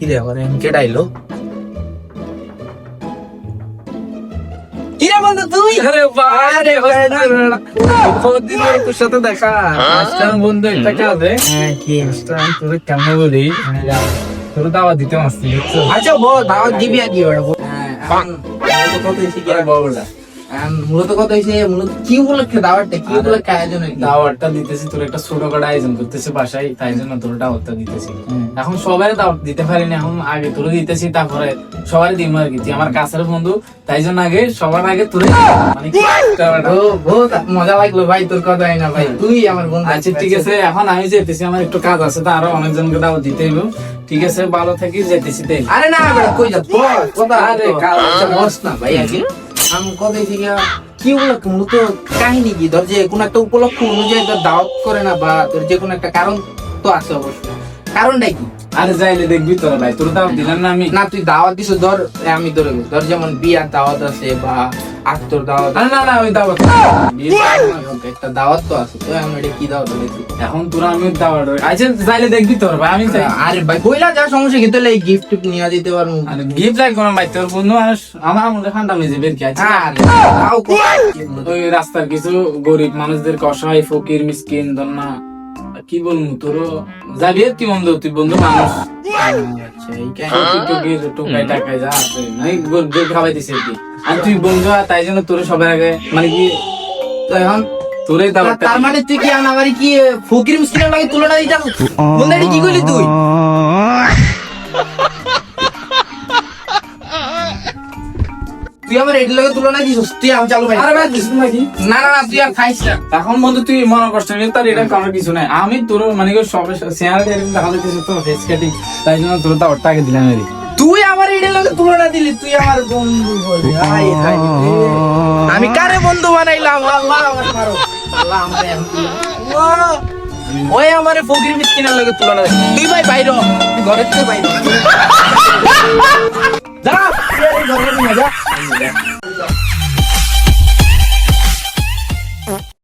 কি রে আমার এমকে ডাইলো কি রে বন্ধু তুই? আরে বারে কতদিন পরে তোর সাথে দেখা। আজকাল বন্ধু একটা কাজে কি তোর কেমন বলি তোর দাওয়াত দিতে আসছি বুঝছো? আচ্ছা বল দাওয়াত দিবি আর কি ওটা বল। কত এসে কি বলটা মূলত কথা হয়েছে মূলত কি উপলক্ষে দাওয়াতটা কি উপলক্ষে আয়োজন আর কি? দাওয়াতটা দিতেছি, তোর একটা ছোটখাটো আয়োজন করতেছে বাসায়, তাই জন্য তোর দাওয়াতটা দিতেছি। এখন সবাই দাওয়াত দিতে পারিনি, এখন আগে তোর দিতেছি, তারপরে সবাই দিব আর কি। তুই আমার কাছের বন্ধু, তাই জন্য আগে সবার আগে তোর মানে কি ও বহুত মজা লাগলো ভাই তোর কথা না ভাই, তুই আমার বন্ধু। আচ্ছা ঠিক আছে, এখন আমি যেতেছি, আমার একটু কাজ আছে, তো আরো অনেকজনকে দাওয়াত দিতে হইব। ঠিক আছে, ভালো থাকিস, যেতেছি তাই। আরে না বেটা কই যাস বল কথা। আরে কাল আচ্ছা বস না ভাই আগে আমি কথা হয়েছে কি উপলক্ষে মূলত কাহিনী কি? ধর যে কোন একটা উপলক্ষ অনুযায়ী তোর দাওয়াত করে না বা তোর যে কোনো একটা কারণ তো আছে অবশ্যই, কারণটাই কি? আরে যাইলে দেখবি তোরা ভাই, তোর দাওয়াত দিলাম না আমি। না তুই দাওয়াত দিছ ধর আমি ধরে গেছি, ধর যেমন বিয়ার দাওয়াত আছে বা আত্মর দাওয়াত আরে না না, ওই দাওয়াত একটা দাওয়াত তো আছে, তো আমি এটা কি দাওয়াত দিছি? এখন তোরা আমি দাওয়াত আচ্ছা যাইলে দেখবি তোর ভাই, আমি যাই। আরে ভাই কইলা যা সমস্যা কি, তাহলে গিফট নিয়ে দিতে পারবো। আরে গিফট লাগবে না ভাই, তোর বন্ধু মানুষ, আমার মনে ঠান্ডা মেজে বের কি আছে। আরে তাও ওই রাস্তার কিছু গরিব মানুষদের অসহায় ফকির মিসকিন ধর না, কি বলবো তোর যাবি আর কি বন্ধু, তুই বন্ধু মানুষ আচ্ছা এই কাহিনী। ফকির টকির টোকাই টাকাই যা আছে মানে গরিব খাওয়াই দিছে আর কি। আর তুই বন্ধু, আর তাই জন্য তোর সবার আগে মানে কি তো এখন তোরে দাওয়াত। তার মানে তুই কি আমার কি ফকির মিসকিনের লাগে তুলনা দিতে বন্ধু? কি কইলি তুই? তুই আমার এটার লগে তুলনা দিছিস? তুই আমি চালু ভাই। আরে ভাই দিস নাকি? না না না তুই আর খাইস না। এখন বন্ধু তুই মনে কষ্ট নিয়ে তার এটা করার কিছু নাই। আমি তোর মানে কি সবে চেহারা এরকম দেখা যাচ্ছে তোর ফেস কাটিং, তাই জন্য তোর দাওয়াতটা আগে দিলাম আর কি। তুই আমার এটার লগে তুলনা দিলি, তুই আমার বন্ধু বলি। হাই হাই রে। আমি কারে বন্ধু বানাইলাম? আল্লাহ আমার মারো। আল্লাহ আমারে এখন ওই আমারে ফকির মিসকিনের লগে তুলনা দিলি। তুই ভাই বাইর হ। তুই ঘরের থেকে বাইর হ। যা তুই আর এই ঘরের থেকে যা।